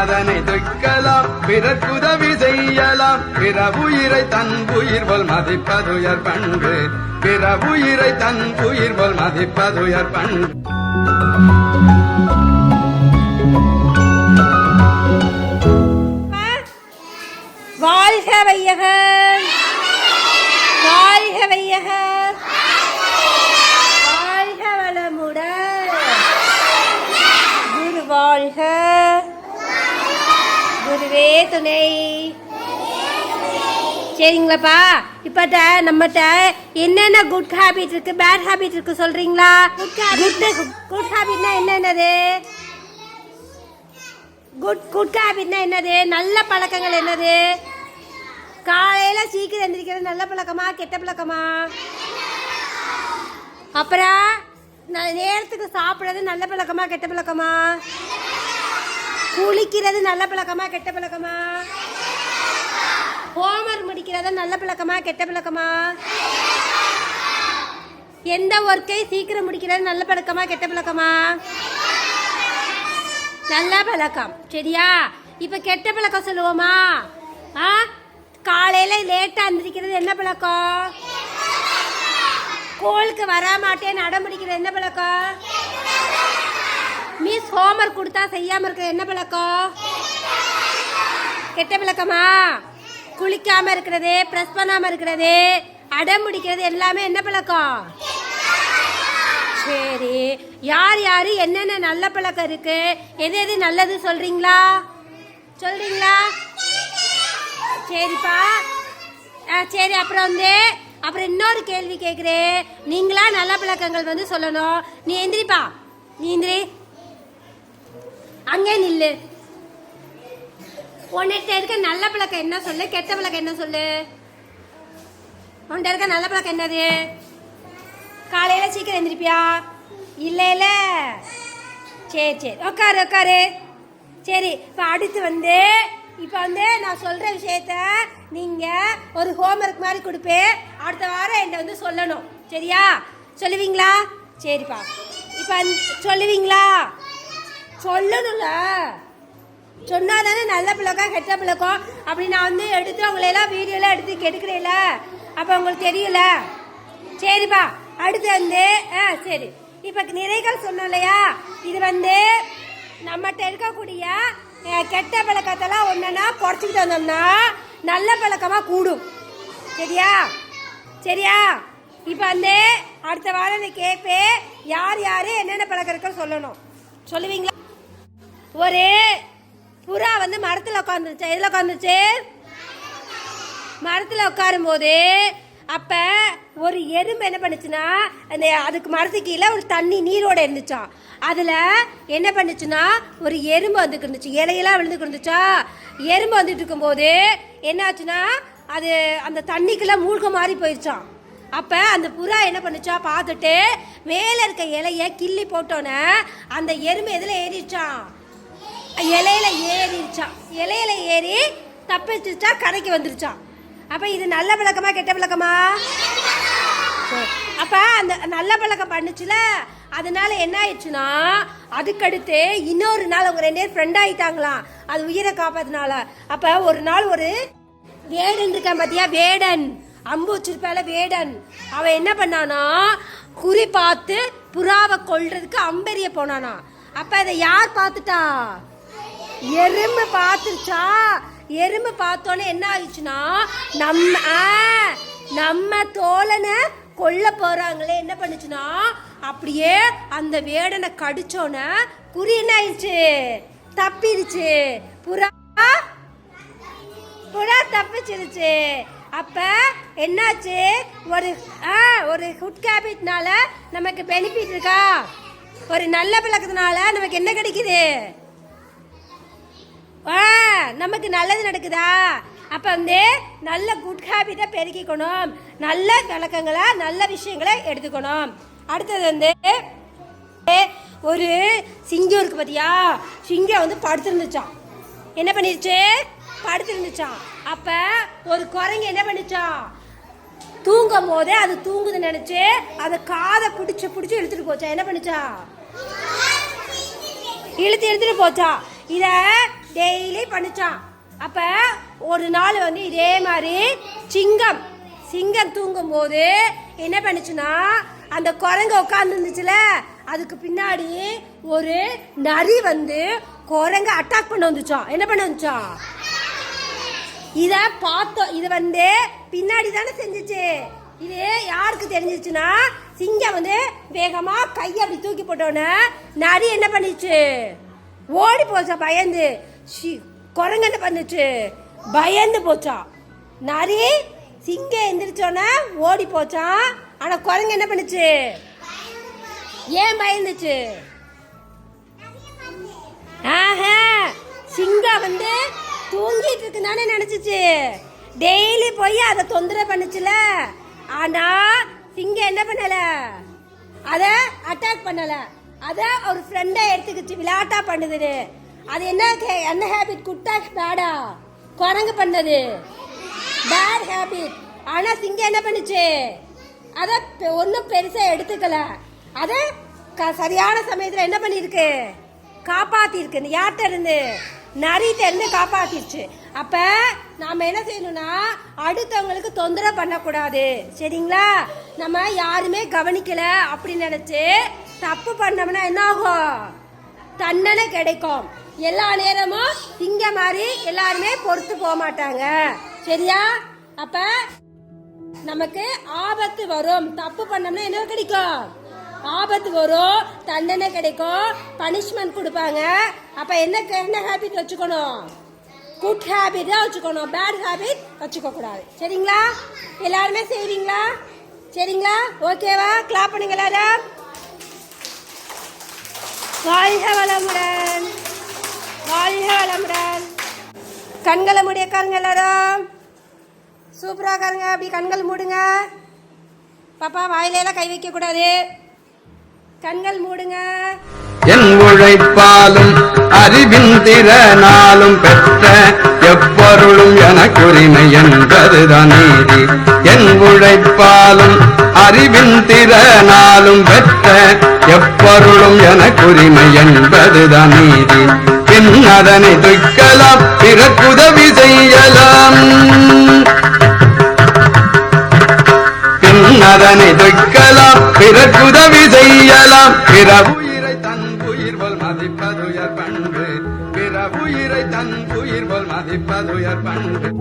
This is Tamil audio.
அதனை துய்க்கலாம் பிறர்க்குதவி செய்யலாம் பிறவுயிரை தன் உயிர் போல் மதிப்பதுயர் பண்பு பிறவுயிரை தன் உயிர் போல் மதிப்பதுயர் பண்பு. வாழ்க வையகம், வாழ்க வையகம், வாழ்க வளமுடன், குரு வாழ்க, குருவே துணை. சரிங்களாப்பா, இப்போ நம்மகிட்ட என்னென்ன குட் ஹேபிட் இருக்கு, பேட் ஹேபிட் இருக்கு சொல்றீங்களா? குட் ஹேபிட்னா என்னது? குட் ஹேபிட்னா என்னது? நல்ல பழக்கங்கள் என்னது? காலையில் சீக்கிரம் எந்திரிக்கிறது நல்ல பழக்கமா கெட்ட பழக்கமா? அப்புறம் நேரத்துக்கு சாப்பிட்றது நல்ல பழக்கமா கெட்ட பழக்கமா? குளிக்கிறது நல்ல பழக்கமா கெட்ட பழக்கமா? ஹோம்ஒர்க் முடிக்கிறது நல்ல பழக்கமா கெட்ட பழக்கமா? எந்த ஒர்க்கை சீக்கிரம் முடிக்கிறது நல்ல பழக்கமா கெட்ட பழக்கமா? நல்ல பழக்கம். சரியா? இப்போ கெட்ட பழக்கம் சொல்லுவோமா? காலையில் லேட்டாக எந்திரிக்கிறது என்ன பழக்கம்? ஸ்கூலுக்கு வராமாட்டேன்னு அடம்பிடிக்கிறது என்ன பழக்கம்? மிஸ் ஹோம்ஒர்க் கொடுத்தா செய்யாமல் இருக்கிறது என்ன பழக்கம்? கெட்ட பழக்கமா? குளிக்காமல் இருக்கிறது, ப்ரெஸ் பண்ணாமல் இருக்கிறது, அடம்பிடிக்கிறது எல்லாமே என்ன பழக்கம்? சரி, யார் யார் என்னென்ன நல்ல பழக்கம் இருக்கு, எது எது நல்லது சொல்றீங்களா? சரிப்பா. சரி, அப்புறம் இன்னொரு கேள்வி கேட்குறேன். நீங்களா நல்ல பழக்கங்கள் சொல்லணும். நீ எந்திரிப்பா, நீ எந்திரி, அங்கே நில்லு. உன்கிட்ட இருக்க நல்ல பழக்கம் என்ன சொல்லு, கெட்ட பழக்கம் என்ன சொல்லு? உன்கிட்ட இருக்க நல்ல பழக்கம் என்னது? காலையில் சீக்கிரம் எந்திரிப்பியா? இல்லை. சரி, உட்காரு. சரி, இப்போ அடுத்து இப்போ நான் சொல்கிற விஷயத்த நீங்கள் ஒரு ஹோம்ஒர்க் மாதிரி கொடுப்பேன். அடுத்த வாரம் என்கிட்ட சொல்லணும். சரியா? சொல்லுவீங்களா? சரிப்பா. இப்போ சொல்லுவீங்களா? சொல்லணும்ல, சொன்னால் தானே நல்ல பழக்கம் கெட்ட பழக்கம். அப்படி நான் எடுத்து உங்களையெல்லாம் வீடியோலாம் எடுத்து கெடுக்கிறேன்ல, அப்போ உங்களுக்கு தெரியல. சரிப்பா. அடுத்து சரி, இப்போ நிறைகள் சொன்னோம் இல்லையா? இது நம்மகிட்ட இருக்கக்கூடிய கெட்ட பழக்கத்தெல்லாம் ஒன்றுனா குறைச்சிக்கிட்டு வந்தோம்னா நல்ல பழக்கமாக கூடும். சரியா? இப்போ அடுத்த வாரம் நீ கேட்பேன், யார் என்னென்ன பழக்கம் இருக்குன்னு சொல்லணும். சொல்லுவீங்களா? ஒரு புறா மரத்தில் உட்காந்துருச்சு. எதில் உட்காந்துருச்சு? மரத்தில் உட்காரும்போது அப்போ ஒரு எறும்பு என்ன பண்ணுச்சுன்னா, அதுக்கு மரத்துக்கு கீழே ஒரு தண்ணி நீரோடு இருந்துச்சான். அதில் என்ன பண்ணுச்சுன்னா, ஒரு எறும்பு வந்துட்டு இருந்துச்சு. இலையெல்லாம் விழுந்துட்டு இருந்துச்சா. எறும்பு வந்துட்டு இருக்கும்போது என்னாச்சுன்னா, அது அந்த தண்ணிக்குள்ளே மூழ்க மாதிரி போயிடுச்சான். அப்போ அந்த புறா என்ன பண்ணுச்சா, பார்த்துட்டு மேலே இருக்க இலையை கிள்ளி போட்டோன்னே அந்த எறும்பு எதில் ஏறிடுச்சான்? இலையில ஏறிடுச்சான். இலையில ஏறி தப்பிச்சுச்சா, கரைக்கு வந்துருச்சான். அப்போ இது நல்ல பழக்கமா கெட்ட பழக்கமா? அப்போ அந்த நல்ல பழக்கம் பண்ணுச்சுல, அதனால என்ன ஆயிடுச்சுன்னா, அதுக்கடுத்து இன்னொரு நாள் அவங்க 2 பேர் ஃப்ரெண்ட் ஆகிட்டாங்களாம், அது உயிரை காப்பாத்தினால. அப்போ ஒரு நாள் ஒரு வேடன் இருக்கான் பார்த்தியா, வேடன், அம்பு வச்சிருப்பால வேடன், அவன் என்ன பண்ணானா, குறி பார்த்து புறாவை கொல்றதுக்கு அம்பெரிய போனானா. அப்போ அதை யார் பார்த்துட்டா? எறும்பு பார்த்துருச்சா. எறும்பு பார்த்தோன்னே என்ன ஆயிடுச்சுன்னா, நம்ம தோழனை கொல்ல போறாங்களே என்ன பண்ணுச்சுன்னா, அப்படியே அந்த வேடனை கடிச்சோன்னே குறி என்ன ஆயிடுச்சு, தப்பிடுச்சு. புறா தப்பிச்சிருச்சு. அப்ப என்னாச்சு, ஒரு குட் ஹேபிட்னால நமக்கு பெனிஃபிட் இருக்கா? ஒரு நல்ல பழக்கத்தினால நமக்கு என்ன கிடைக்குது? நமக்கு நல்லது நடக்குதா? அப்போ நல்ல குட் ஹேபிட்டை பெருக்கிக்கணும், நல்ல பழக்கங்களை நல்ல விஷயங்களை எடுத்துக்கணும். அடுத்தது ஒரு சிங்கம் இருக்கு பார்த்தியா, சிங்கம் படுத்துருந்துச்சான். என்ன பண்ணிருச்சு? படுத்துருந்துச்சான். அப்போ ஒரு குரங்கு என்ன பண்ணிச்சான், தூங்கும் போதே அது தூங்குதுன்னு நினச்சி அதை காதை பிடிச்சி இழுத்துட்டு போச்சா. என்ன பண்ணிச்சா? இழுத்துட்டு போச்சா. இதை டெய்லி பண்ணுச்சான். அப்ப ஒரு நாள் வந்து இதே மாதிரி சிங்கம் தூங்கும் போது என்ன பண்ணுச்சுன்னா, அந்த குரங்கு உட்கார்ந்து இருந்துச்சுல, அதுக்கு பின்னாடி ஒரு நரி வந்து குரங்க அட்டாக் பண்ண வந்துச்சான். என்ன பண்ண வந்துச்சான்? இத பார்த்தோம். இது வந்து பின்னாடி தானே செஞ்சுச்சு. இது யாருக்கு தெரிஞ்சிச்சுன்னா, சிங்கம் வந்து வேகமா கையை அப்படி தூக்கி போட்டோன்னே நரி என்ன பண்ணிச்சு? ஓடி போச்சா பயந்து. குரங்கு என்ன பண்ணுச்சு? பயந்து போச்சான். நரி சிங்கம் எந்திரிச்சோன்னே ஓடி போச்சான். ஆனா குரங்கு என்ன பண்ணுச்சு? ஏன் பயந்துச்சு? ஆஹா, சிங்கம் வந்து தூங்கிட்டு இருக்குன்னு நினைச்சிச்சு. டெய்லி போய் அதை தொந்தரவு பண்ணுச்சுல. ஆனா சிங்கம் என்ன பண்ணல? அத அட்டாக் பண்ணல. அத ஒரு ஃப்ரெண்டா எடுத்துக்கிச்சு, விளையாட்டா பண்ணுது. அது என்ன ஹேபிட்? குட்டா பேடா? குரங்கு பண்ணது பேட் ஹேபிட். ஆனா சிங்கம் என்ன பண்ணுச்சு? அத ஒன்னும் பெருசா எடுத்துக்கல. அத சரியான சமயத்துல என்ன பண்ணிருக்கு? காப்பாத்தி இருக்கு. யார்கிட்ட இருந்து? நரிட்ட இருந்து காப்பாத்திருச்சு. அப்ப நாம என்ன செய்யணும்னா, அடுத்தவங்களுக்கு தொந்தரவு பண்ணக்கூடாது. சரிங்களா? நம்ம யாருமே கவனிக்கல அப்படின்னு நினைச்சு தப்பு பண்ணோம்னா என்ன ஆகும்? தண்டனை கிடைக்கும். எல்லா நேரமும் இங்க மாதிரி எல்லாருமே பொறுத்து போக மாட்டாங்க. சரியா? அப்ப நமக்கு ஆபத்து வரும். தப்பு பண்ணோம்னா என்ன கிடைக்கும்? ஆபத்து வரும், தண்டனை கிடைக்கும், பனிஷ்மெண்ட் கொடுப்பாங்க. அப்ப என்ன ஹேபிட் வச்சுக்கணும்? குட் ஹேபிட் தான் வச்சுக்கணும். பேட் ஹேபிட் வச்சுக்க கூடாது. சரிங்களா? எல்லாருமே செய்வீங்களா? சரிங்களா? ஓகேவா? கிளாப் பண்ணுங்க எல்லாரும். வாழ்க வளமுடன். வாழ்க வளமுடன். கண்களை மூடி உட்காருங்க எல்லாரும். சூப்பரா உட்காருங்க. அப்படி கண்கள் மூடுங்க. பாப்பா வாயிலெல்லாம் கை வைக்க கூடாது. கண்கள் மூடுங்க. என் உழைப்பாலும் அறிவின் திறனாலும் பெற்ற எப்பொருளும் எனக்குரிமை என்பதுதான் நீதி. என் உழைப்பாலும் அறிவின் திறனாலும் பெற்ற எப்பொருளும் எனக்குரிமை என்பதுதான் நீதி. பின் அதனை துய்க்கலாம், பிறக்குதவி செய்யலாம். அதனை துய்க்கலாம், பிறக்குதவி செய்யலாம். பிற உயிரை தன் உயிர் போல் மதிப்பதுயர் பண்பு. பிற உயிரை தன் உயிர் போல் மதிப்பதுயர் பண்பு.